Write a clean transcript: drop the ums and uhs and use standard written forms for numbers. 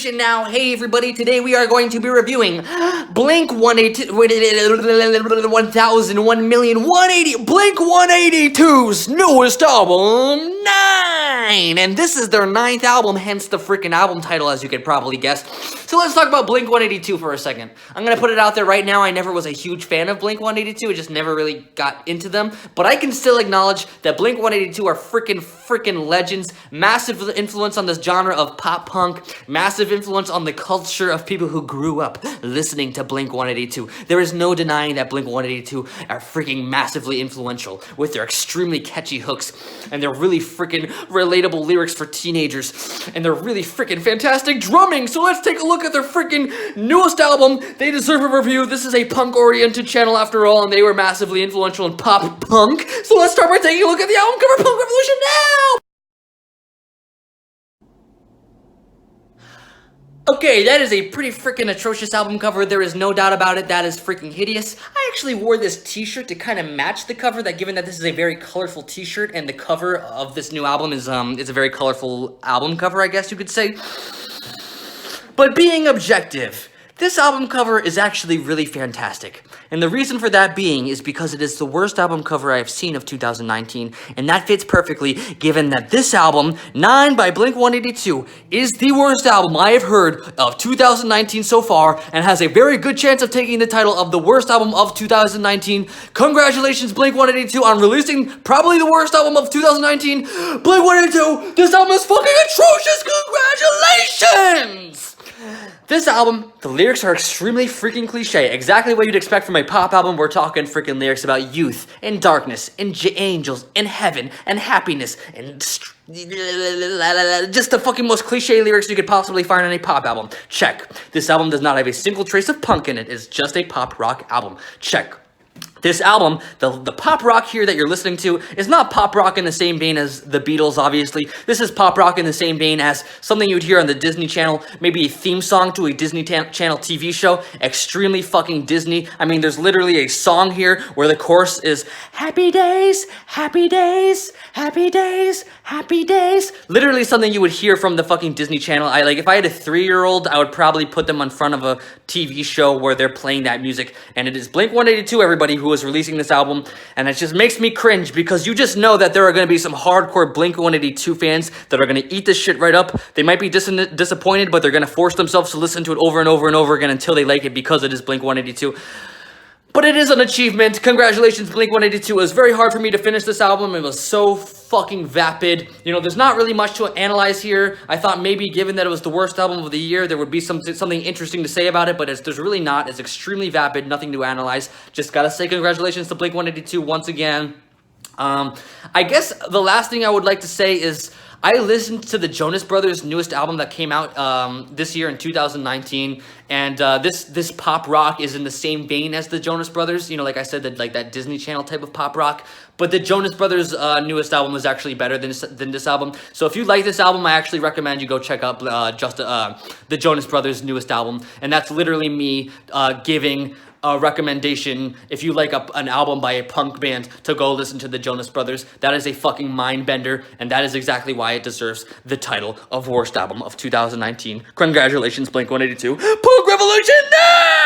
Revolution now. Hey everybody, today we are going to be reviewing Blink-182, Blink-182's newest album, 9! And this is their 9th album, hence the freaking album title, as you could probably guess. So let's talk about Blink-182 for a second. I'm gonna put it out there right now, I never was a huge fan of Blink-182, I just never really got into them. But I can still acknowledge that Blink-182 are freaking legends, massive influence on this genre of pop punk, massive influence on the culture of people who grew up listening to Blink-182. There is no denying that Blink-182 are freaking massively influential with their extremely catchy hooks and their really freaking relatable lyrics for teenagers and their really freaking fantastic drumming. So let's take a look at their freaking newest album. They deserve a review. This is a punk-oriented channel after all, and they were massively influential in pop punk. So let's start by taking a look at the album cover, Punk Revolution now! Okay, that is a pretty freaking atrocious album cover. There is no doubt about it. That is freaking hideous. I actually wore this t-shirt to kind of match the cover, that given that this is a very colorful t-shirt and the cover of this new album is a very colorful album cover, I guess you could say. But being objective, this album cover is actually really fantastic. And the reason for that being is because it is the worst album cover I have seen of 2019, and that fits perfectly given that this album, 9 by Blink-182, is the worst album I have heard of 2019 so far, and has a very good chance of taking the title of the worst album of 2019. Congratulations, Blink-182, on releasing probably the worst album of 2019. Blink-182, this album is fucking atrocious! Congratulations! This album, the lyrics are extremely freaking cliche, exactly what you'd expect from a pop album. We're talking freaking lyrics about youth, and darkness, and angels, and heaven, and happiness, and just the fucking most cliche lyrics you could possibly find on a pop album. Check. This album does not have a single trace of punk in it. It's just a pop rock album. Check. This album, the pop rock here that you're listening to, is not pop rock in the same vein as the Beatles, obviously. This is pop rock in the same vein as something you'd hear on the Disney Channel, maybe a theme song to a Disney Channel TV show. Extremely fucking Disney. I mean, there's literally a song here where the chorus is, happy days, happy days, happy days, happy days. Literally something you would hear from the fucking Disney Channel. If I had a 3-year-old, I would probably put them in front of a TV show where they're playing that music. And it is Blink-182, everybody, who is releasing this album, and it just makes me cringe because you just know that there are going to be some hardcore Blink-182 fans that are going to eat this shit right up. They might be disappointed, but they're going to force themselves to listen to it over and over and over again until they like it because it is Blink-182. But it is an achievement. Congratulations, Blink-182. It was very hard for me to finish this album. It was so fucking vapid. You know, there's not really much to analyze here. I thought maybe, given that it was the worst album of the year, there would be something interesting to say about it, but there's really not. It's extremely vapid, nothing to analyze. Just gotta say congratulations to Blink-182 once again. I guess the last thing I would like to say is, I listened to the Jonas Brothers' newest album that came out this year in 2019, and this pop rock is in the same vein as the Jonas Brothers. You know, like I said, that Disney Channel type of pop rock. But the Jonas Brothers' newest album is actually better than this album. So if you like this album, I actually recommend you go check out the Jonas Brothers' newest album, and that's literally me giving a recommendation. If you like an album by a punk band, to go listen to the Jonas Brothers. That is a fucking mind bender, and that is exactly why it deserves the title of worst album of 2019. Congratulations, Blink-182. Punk Revolution now!